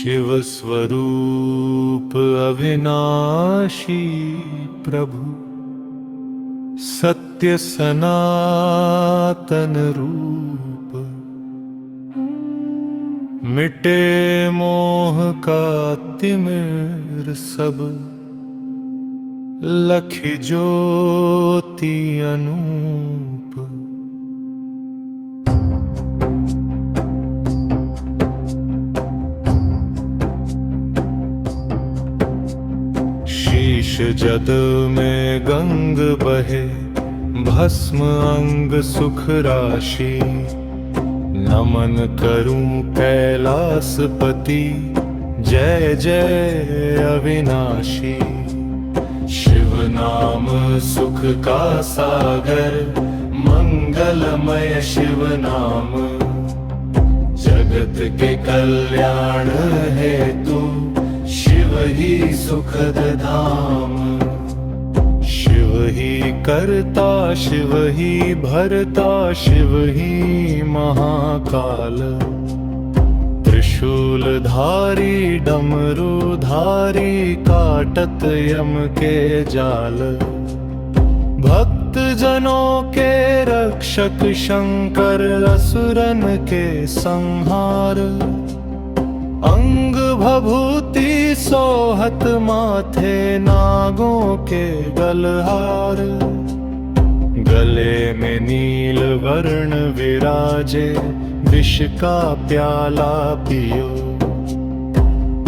शिव स्वरूप अविनाशी प्रभु, सत्य सनातन रूप, मिटे मोह का तिमिर सब, लखि ज्योति अनूप। शीश जद में गंग बहे, भस्म अंग सुख राशि, नमन करूं कैलासपति, जय जय अविनाशी। शिव नाम सुख का सागर, मंगलमय शिव नाम, जगत के कल्याण हेतु, शिव ही सुखद धाम। शिव ही करता, शिव ही भरता, शिव ही महाकाल, त्रिशूलधारी डमरूधारी, काटत यम के जाल। भक्त जनों के रक्षक शंकर, असुरन के संहार, अंग भभूति सोहत माथे, नागों के गलहार। गले में नील वर्ण विराजे, विष का प्याला पियो,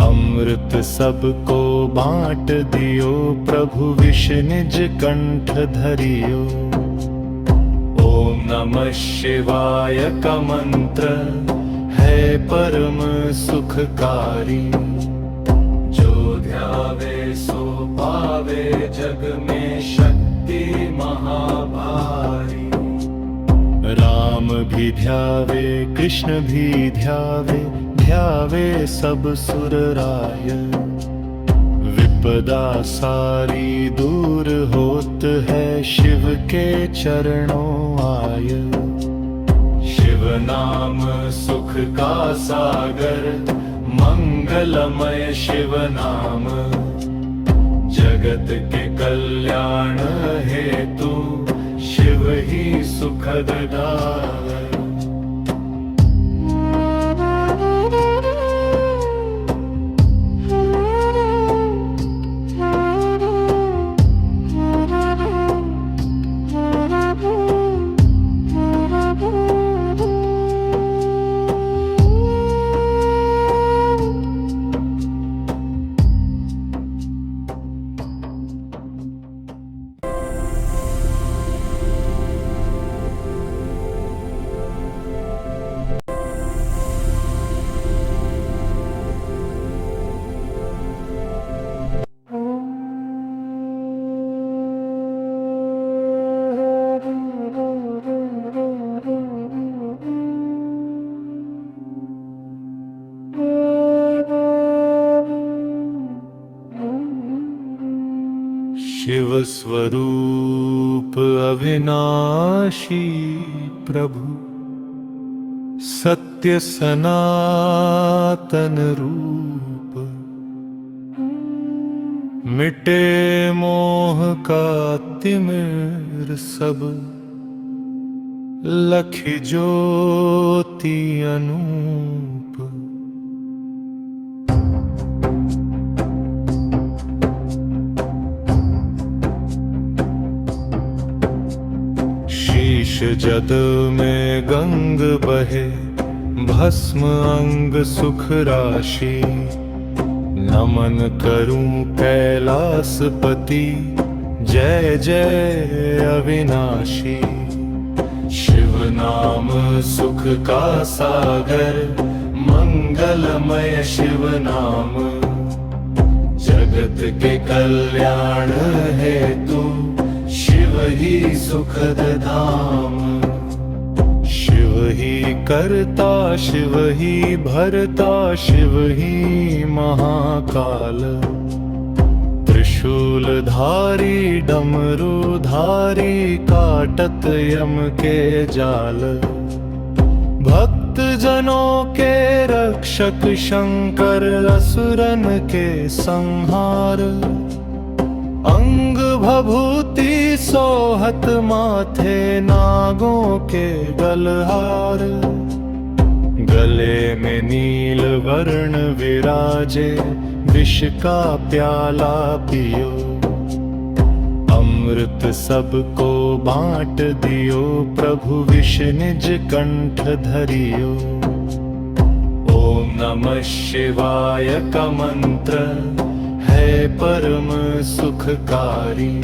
अमृत सबको बांट दियो, प्रभु विष निज कंठ धरियो। ओम नमः शिवाय का मंत्र है परम सुखकारी, जो ध्यावे सो पावे, जग में शक्ति महाभारी। राम भी ध्यावे, कृष्ण भी ध्यावे, ध्यावे सब सुर राय। विपदा सारी दूर होत है, शिव के चरणों आय। शिव नाम सुख का सागर, मंगलमय शिव नाम, जगत के कल्याण हेतु, शिव ही सुखद दाय। शिव स्वरूप अविनाशी प्रभु, सत्य सनातन रूप, मिटे मोह का तिमिर सब, लखि ज्योति अनूप। शीश जद में गंग बहे, भस्म अंग सुख राशि, नमन करूं कैलासपति, जय जय अविनाशी। शिव नाम सुख का सागर, मंगलमय शिव नाम, जगत के कल्याण हेतु, शिव ही सुखद धाम। शिव ही करता, शिव ही भरता, शिव ही महाकाल, त्रिशूलधारी डमरूधारी, काटत यम के जाल। भक्त भक्त जनों के रक्षक शंकर असुरन के संहार। अंग भभूति सोहत माथे नागों के गलहार। गले में नील वर्ण विराजे विष का प्याला पियो। अमृत सबको बांट दियो प्रभु विष निज कंठ धरियो। ओम नमः शिवाय का मंत्र है परम सुखकारी।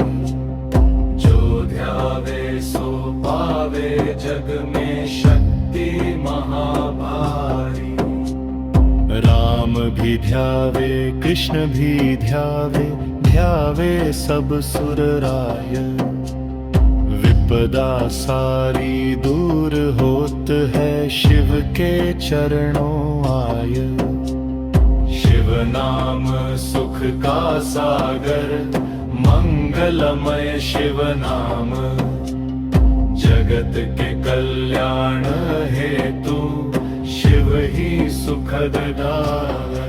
जो ध्यावे सो पावे जग में शक्ति महाभारी। राम भी ध्यावे कृष्ण भी ध्यावे ध्यावे सब सुर राय। विपदा सारी दूर होत है शिव के चरणों आय। शिव नाम सुख का सागर मंगलमय शिव नाम। जगत के कल्याण हेतु शिव ही सुखद दाय।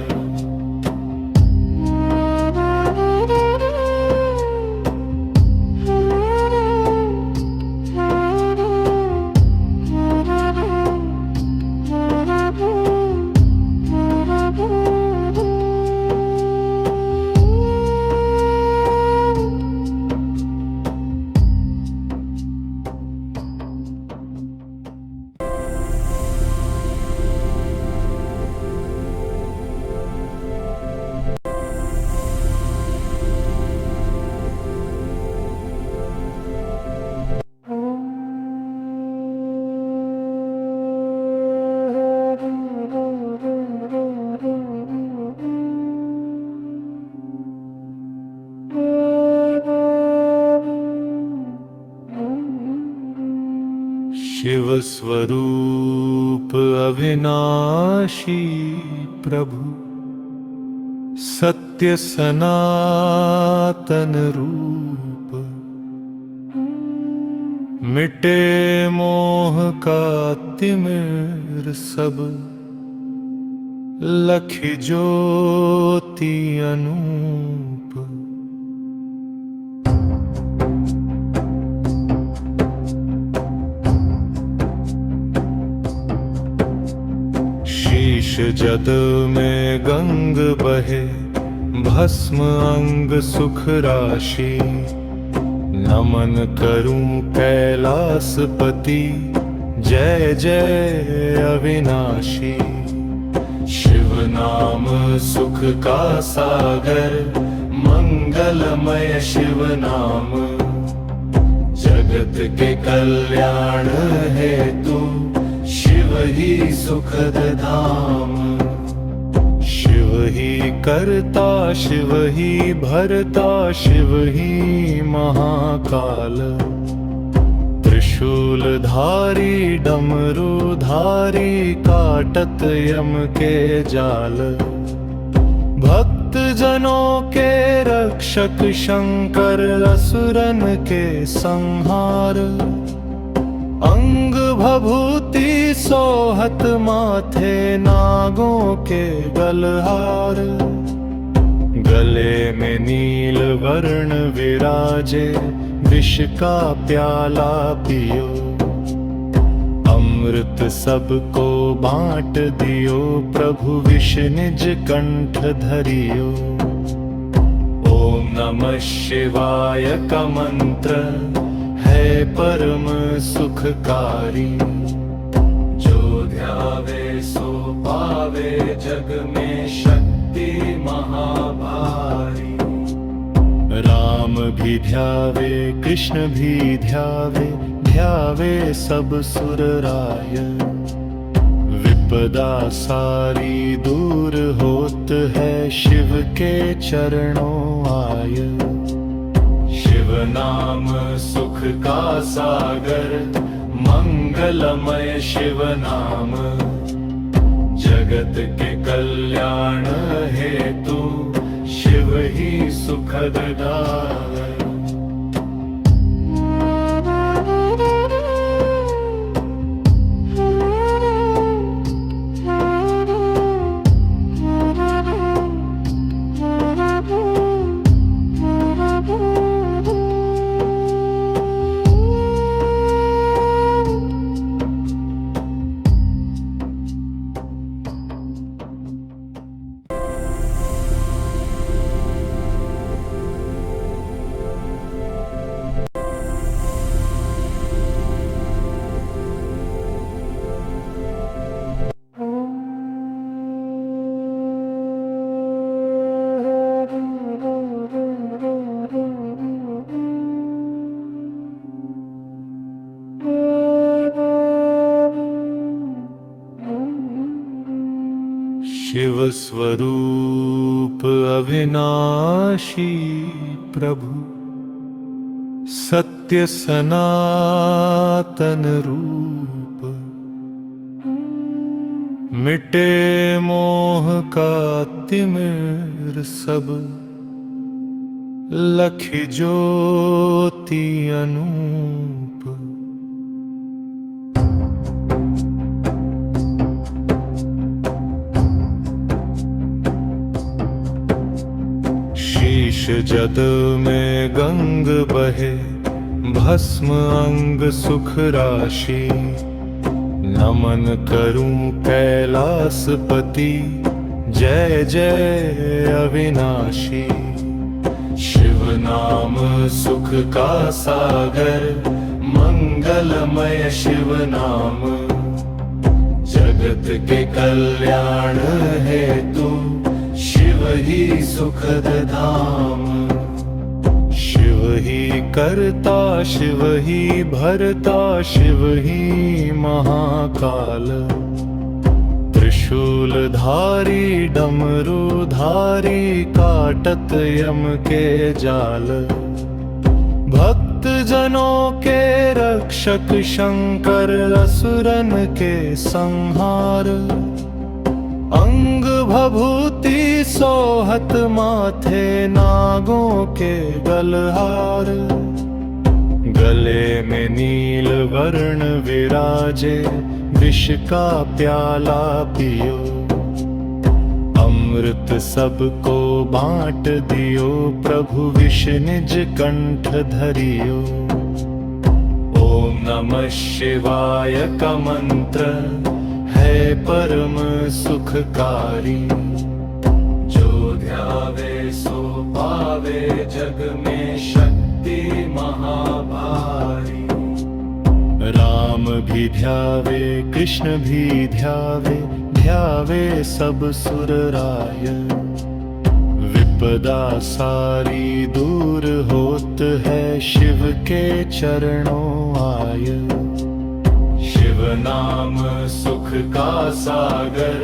शिव स्वरूप अविनाशी प्रभु। सत्य सनातन रूप। मिटे मोह का तिमिर सब। लखि ज्योति अनूप। शीश जद में गंग बहे भस्म अंग सुख राशि। नमन करूं कैलासपति जय जय अविनाशी। शिव नाम सुख का सागर मंगलमय शिव नाम। जगत के कल्याण हेतु शिव ही सुखद धाम। शिव ही करता शिव ही भरता शिव ही महाकाल। त्रिशूलधारी डमरूधारी काटत यम के जाल। भक्त जनों के रक्षक शंकर असुरन के संहार। अंग भभूति सोहत माथे नागों के गलहार। गले में नील वर्ण विराजे विष का प्याला पियो। अमृत सबको बांट दियो प्रभु विष निज कंठ धरियो। ओम नमः शिवाय का मंत्र है परम सुखकारी। जो ध्यावे सो पावे जग में शक्ति महाभारी। राम भी ध्यावे कृष्ण भी ध्यावे ध्यावे सब सुर राय। विपदा सारी दूर होत है शिव के चरणों आय। शिव नाम सुख का सागर मंगलमय शिव नाम। जगत के कल्याण हेतु शिव ही सुखद दाय। शिव स्वरूप अविनाशी प्रभु, सत्य सनातन रूप, मिटे मोह का तिमिर सब, लखि ज्योति अनूप। शीश जद में गंग बहे, भस्म अंग सुख राशि, नमन करूं कैलासपति, जय जय अविनाशी। शिव नाम सुख का सागर, मंगलमय शिव नाम, जगत के कल्याण हेतु, शिव ही सुखद धाम। शिव ही करता, शिव ही भरता, शिव ही महाकाल, त्रिशूलधारी डमरूधारी, काटत यम के जाल। भक्त जनों के रक्षक शंकर, असुरन के संहार, अंग भभूति सोहत माथे, नागों के गलहार। गले में नील वर्ण विराजे, विष का प्याला पियो, अमृत सबको बांट दियो, प्रभु विष निज कंठ धरियो। ओम नमः शिवाय का मंत्र है परम सुखकारी, जो ध्यावे सो पावे, जग में शक्ति महाभारी। राम भी ध्यावे, कृष्ण भी ध्यावे, ध्यावे सब सुर राय। विपदा सारी दूर होत है, शिव के चरणों आय। शिव नाम सुख का सागर,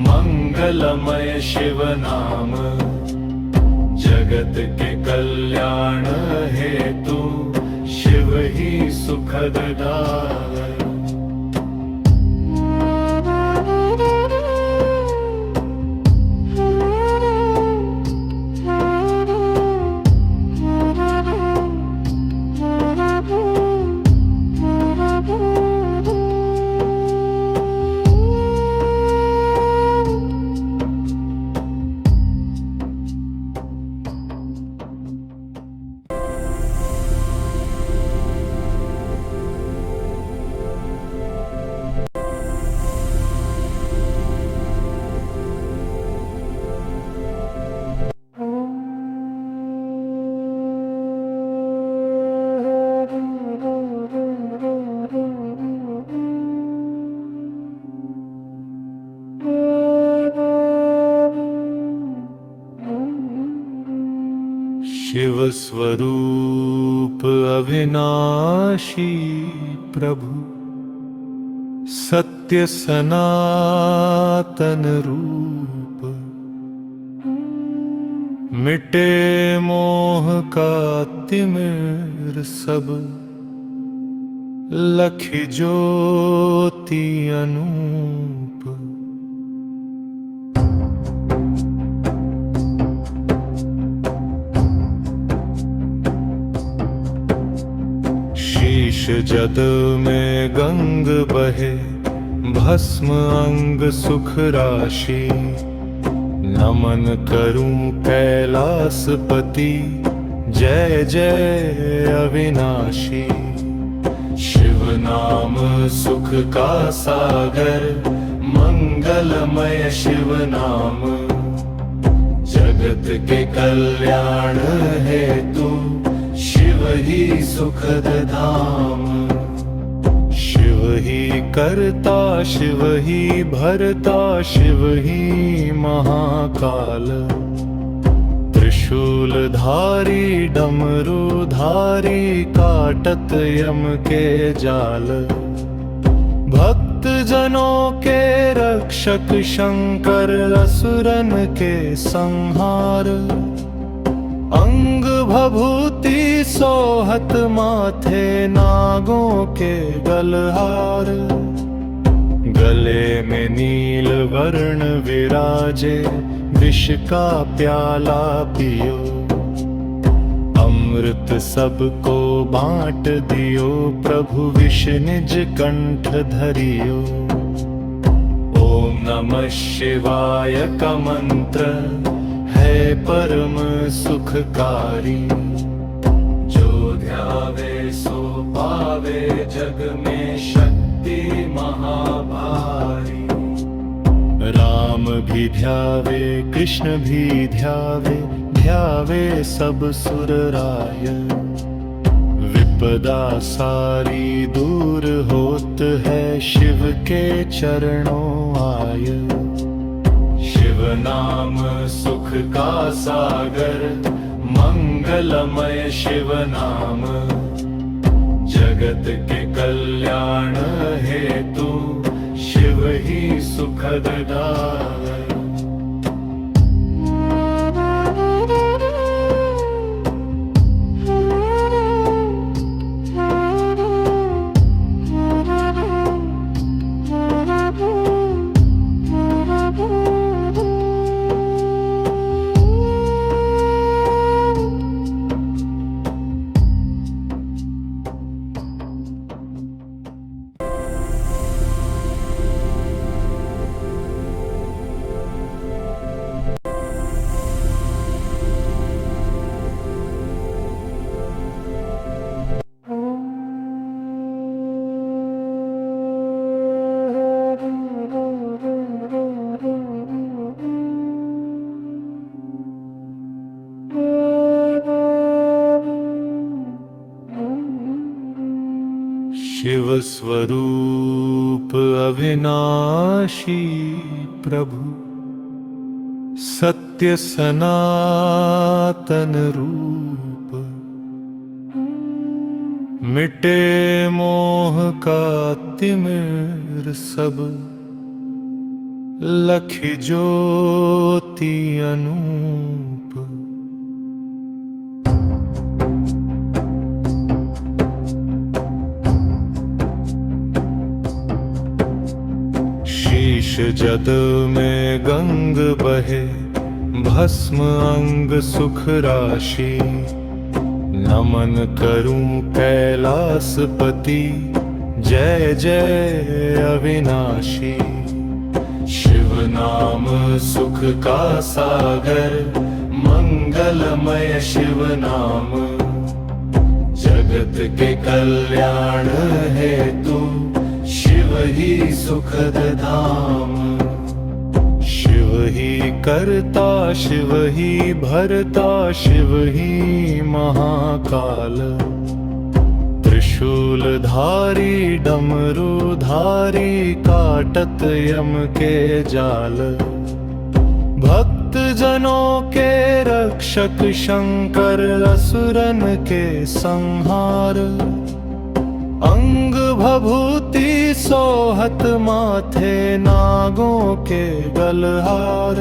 मंगलमय शिव नाम, जगत के कल्याण हेतु, शिव ही सुखद दाय। शिव स्वरूप अविनाशी प्रभु, सत्य सनातन रूप, मिटे मोह का तिमिर सब, लखि ज्योति अनूप। शीश जद में गंग बहे, भस्म अंग सुख राशि, नमन करूं कैलासपति, जय जय अविनाशी। शिव नाम सुख का सागर, मंगलमय शिव नाम, जगत के कल्याण हेतु, शिव ही सुखद धाम। शिव ही करता, शिव ही भरता, शिव ही महाकाल, त्रिशूलधारी डमरूधारी, काटत यम के जाल। भक्त जनों के रक्षक शंकर असुरन के संहार। अंग भभूति सोहत माथे नागों के गलहार। गले में नील वर्ण विराजे विष का प्याला पियो। अमृत सबको बांट दियो प्रभु विष निज कंठ धरियो। ओम नमः शिवाय का मंत्र है परम सुखकारी। जो ध्यावे सो पावे जग में शक्ति महाभारी। राम भी ध्यावे कृष्ण भी ध्यावे ध्यावे सब सुर राय। विपदा सारी दूर होत है शिव के चरणों आय। शिव नाम सुख का सागर मंगलमय शिव नाम। जगत के कल्याण हेतु शिव ही सुखद दाय। शिव स्वरूप अविनाशी प्रभु। सत्य सनातन रूप। मिटे मोह का तिमिर सब। लखि ज्योति अनूप। शीश जद में गंग बहे भस्म अंग सुख राशि। नमन करूं कैलासपति जय जय अविनाशी। शिव नाम सुख का सागर मंगलमय शिव नाम। जगत के कल्याण हेतु शिव ही सुखद धाम। शिव ही करता शिव ही भरता शिव ही महाकाल। त्रिशूलधारी डमरूधारी काटत यम के जाल। भक्त जनों के रक्षक शंकर असुरन के संहार। अंग भभूति सोहत माथे नागों के गलहार।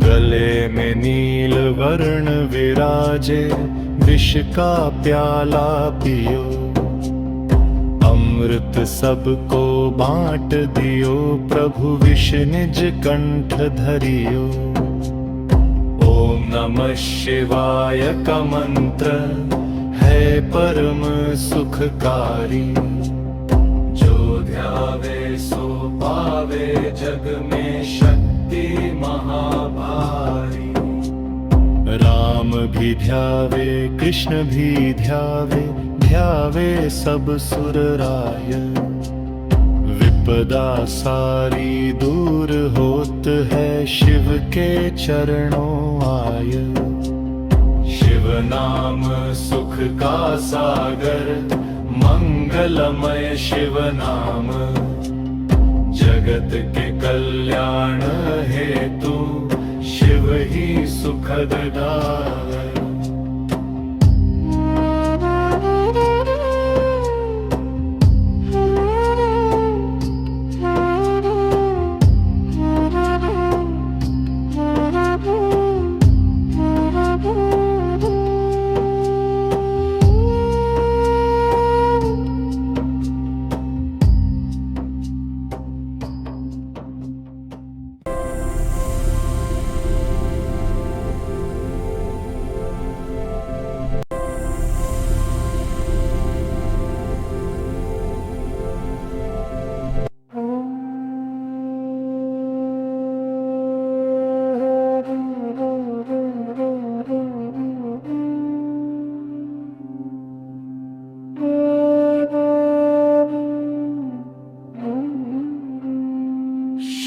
गले में नील वर्ण विराजे विष का प्याला पियो। अमृत सबको बांट दियो प्रभु विष निज कंठ धरियो। ओम नमः शिवाय का मंत्र है परम सुखकारी। जो ध्यावे सो पावे जग में शक्ति महाभारी। राम भी ध्यावे कृष्ण भी ध्यावे ध्यावे सब सुर राय। विपदा सारी दूर होत है शिव के चरणों आय। शिव नाम सुख का सागर मंगलमय शिव नाम। जगत के कल्याण हेतु शिव ही सुखद दाय।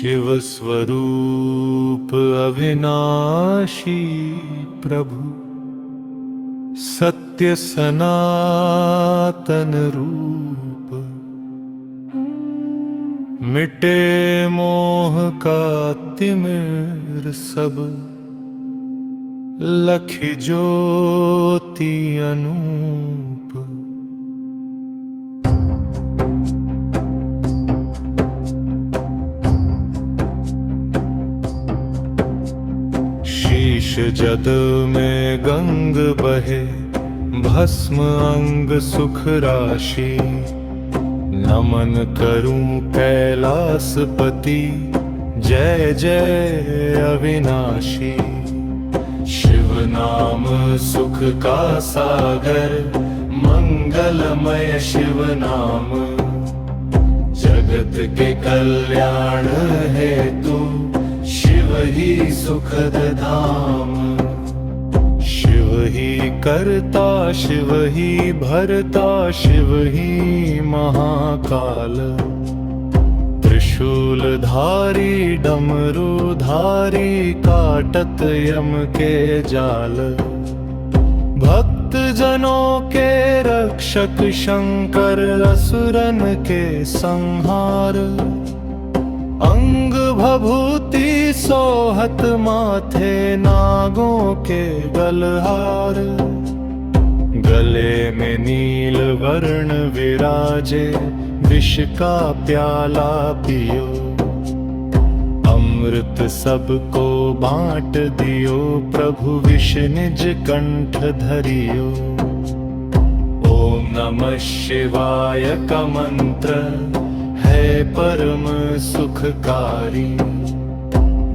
शिव स्वरूप अविनाशी प्रभु, सत्य सनातन रूप, मिटे मोह का तिमिर सब, लखि ज्योति अनूप। शीश जद में गंग बहे, भस्म अंग सुख राशि, नमन करूं कैलासपति, जय जय अविनाशी। शिव नाम सुख का सागर, मंगलमय शिव नाम, जगत के कल्याण हेतु, शिव ही सुखद धाम। शिव ही करता, शिव ही भरता, शिव ही महाकाल, त्रिशूलधारी डमरूधारी, काटत यम के जाल। भक्त जनों के रक्षक शंकर, असुरन के संहार, अंग भभूति सोहत माथे, नागों के गलहार। गले में नील वर्ण विराजे, विष का प्याला पियो, अमृत सबको बांट दियो, प्रभु विष निज कंठ धरियो। ओम नमः शिवाय का मंत्र है परम सुखकारी,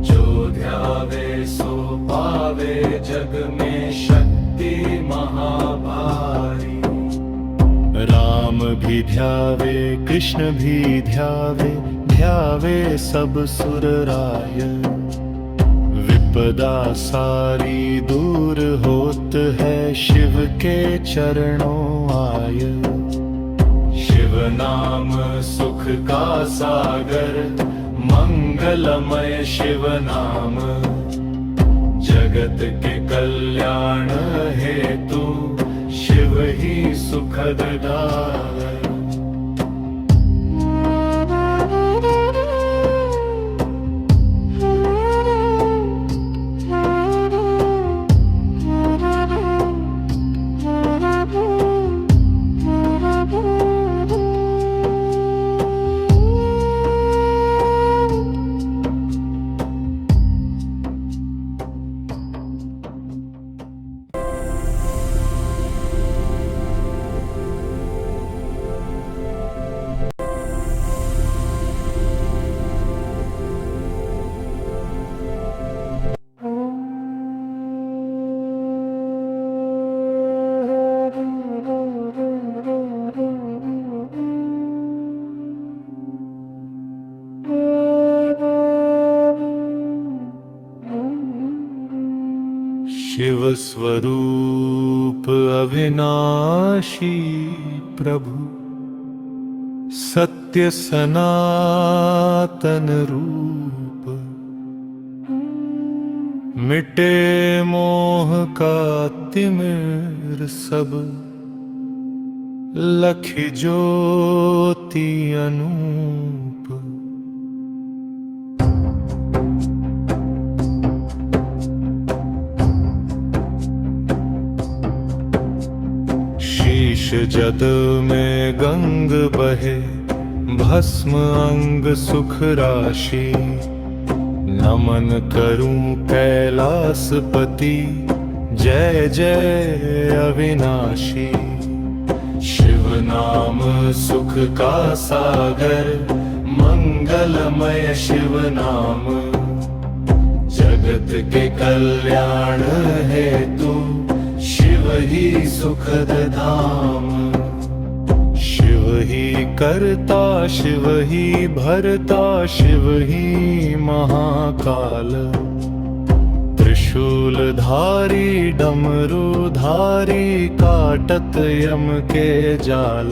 जो ध्यावे सो पावे, जग में शक्ति महाभारी। राम भी ध्यावे, कृष्ण भी ध्यावे, ध्यावे सब सुर राय। विपदा सारी दूर होत है, शिव के चरणों आय। शिव नाम सुख का सागर, मंगलमय शिव नाम, जगत के कल्याण हेतु, शिव ही सुखद दाय। शिव स्वरूप अविनाशी प्रभु, सत्य सनातन रूप, मिटे मोह का तिमिर सब, लखि ज्योति अनूप। शीश जद में गंग बहे, भस्म अंग सुख राशि, नमन करूं कैलासपति, जय जय अविनाशी। शिव नाम सुख का सागर, मंगलमय शिव नाम, जगत के कल्याण हेतु, शिव ही सुखद धाम। शिव ही करता, शिव ही भरता, शिव ही महाकाल, त्रिशूलधारी डमरूधारी, काटत यम के जाल।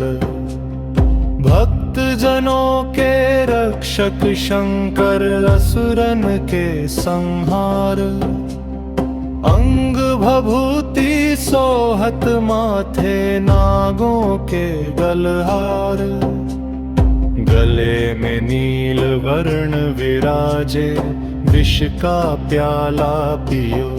भक्त भक्त जनों के रक्षक शंकर असुरन के संहार। अंग भभूति सोहत माथे नागों के गलहार। गले में नील वर्ण विराजे विष का प्याला पियो।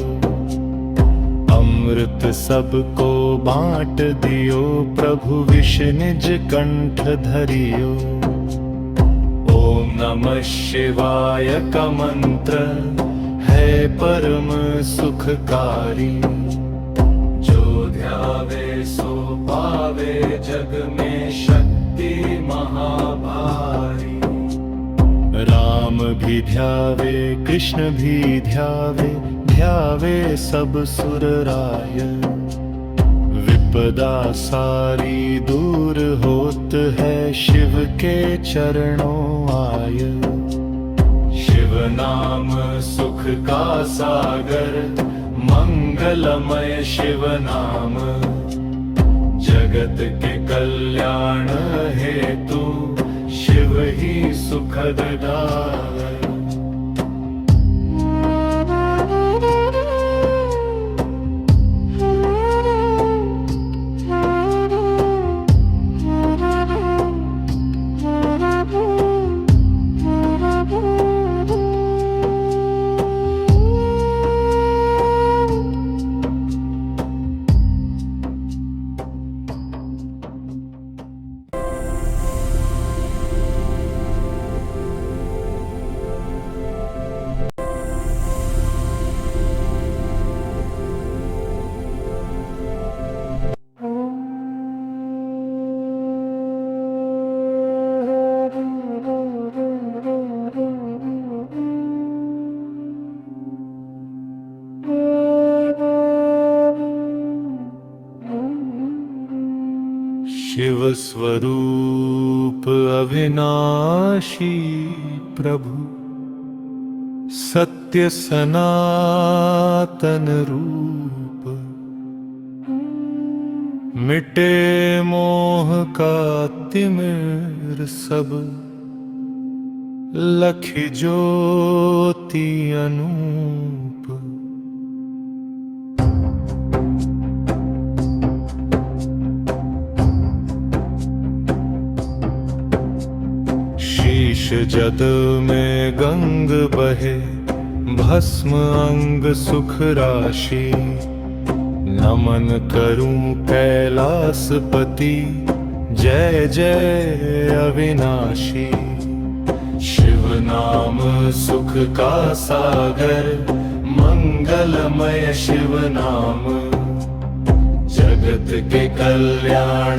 अमृत सबको बांट दियो प्रभु विष निज कंठ धरियो। ओम नमः शिवाय का मंत्र है परम सुखकारी। जो ध्यावे सो पावे जग में शक्ति महाभारी। राम भी ध्यावे कृष्ण भी ध्यावे ध्यावे सब सुर राय। विपदा सारी दूर होत है शिव के चरणों आय। शिव नाम सुख का सागर मंगलमय शिव नाम। जगत के कल्याण हेतु शिव ही सुखद दाय। शिव स्वरूप अविनाशी प्रभु। सत्य सनातन रूप। मिटे मोह का तिमिर सब। लखि ज्योति अनूप। शीश जद में गंग बहे भस्म अंग सुख राशि। नमन करूं कैलासपति जय जय अविनाशी। शिव नाम सुख का सागर मंगलमय शिव नाम। जगत के कल्याण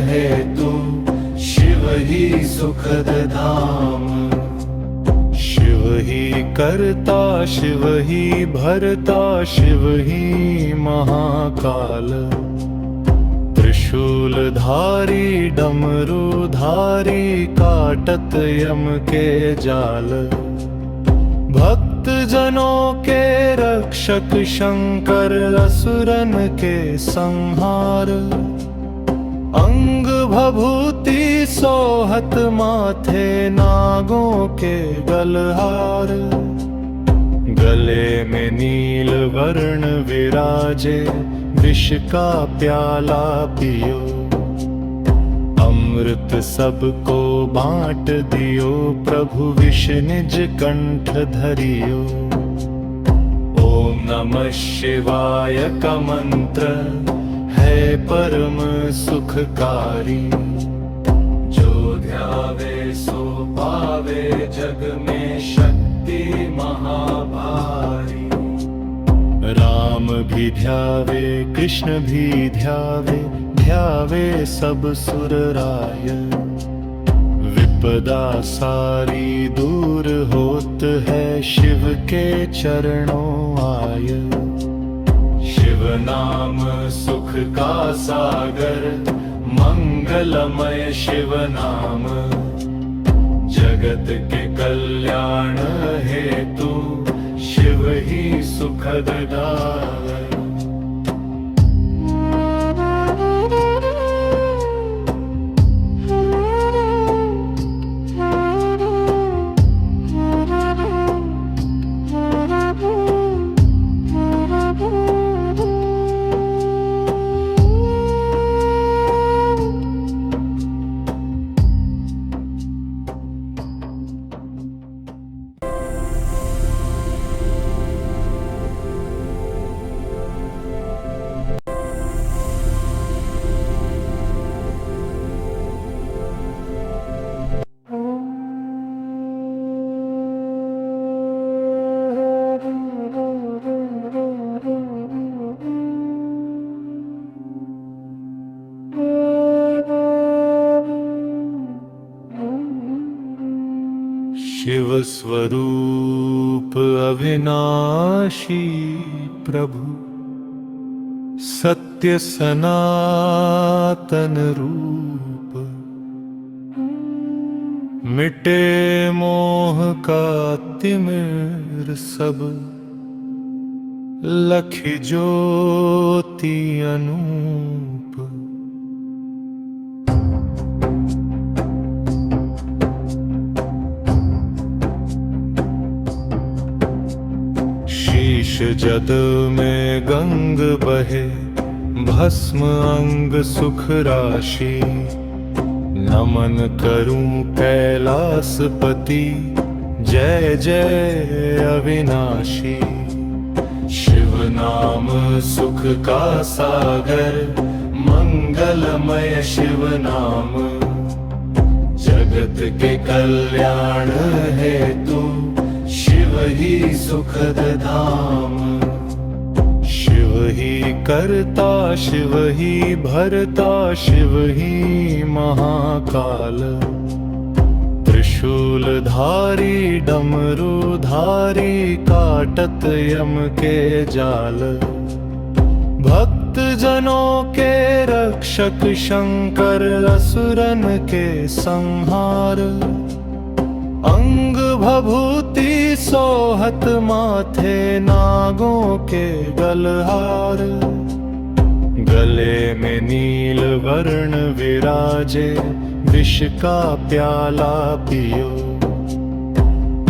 हेतु शिव ही सुखद धाम। शिव ही करता शिव ही भरता शिव ही महाकाल। त्रिशूलधारी डमरूधारी काटत यम के जाल। भक्त जनों के रक्षक शंकर असुरन के संहार। अंग भभूति सोहत माथे नागों के गलहार। गले में नील वर्ण विराजे विष का प्याला पियो। अमृत सबको बांट दियो प्रभु विष निज कंठ धरियो। ओम नमः शिवाय का मंत्र है परम सुखकारी। जो ध्यावे सो पावे जग में शक्ति महाभारी। राम भी ध्यावे कृष्ण भी ध्यावे ध्यावे सब सुर राय। विपदा सारी दूर होत है शिव के चरणों आय। शिव नाम सुख का सागर मंगलमय शिव नाम। जगत के कल्याण हेतु शिव ही सुखद दाय। शिव स्वरूप अविनाशी प्रभु, सत्य सनातन रूप, मिटे मोह का तिमिर सब, लखि ज्योति अनूप। शीश जद में गंग बहे, भस्म अंग सुख राशि, नमन करूं कैलासपति, जय जय अविनाशी। शिव नाम सुख का सागर, मंगलमय शिव नाम, जगत के कल्याण हेतु, शिव ही सुखद धाम। शिव ही करता, शिव ही भरता, शिव ही महाकाल, त्रिशूलधारी डमरूधारी, काटत यम के जाल। भक्त जनों के रक्षक शंकर, असुरन के संहार, अंग भभूति सोहत माथे, नागों के गलहार। गले में नील वर्ण विराजे, विष का प्याला पियो,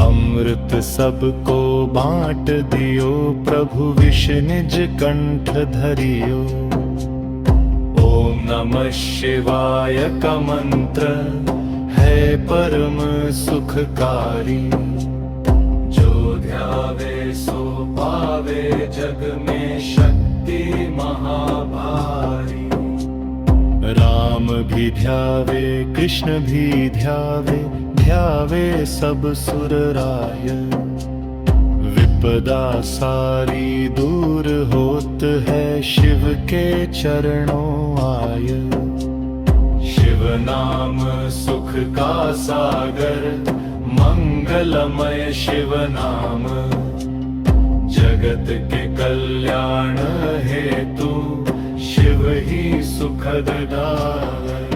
अमृत सबको बांट दियो, प्रभु विष निज कंठ धरियो। ओम नमः शिवाय का मंत्र है परम सुखकारी, जो ध्यावे सो पावे, जग में शक्ति महाभारी। राम भी ध्यावे, कृष्ण भी ध्यावे, ध्यावे सब सुर राय। विपदा सारी दूर होत है, शिव के चरणों आय। शिव नाम सुख का सागर, मंगलमय शिव नाम, जगत के कल्याण हेतु, शिव ही सुखद दाय।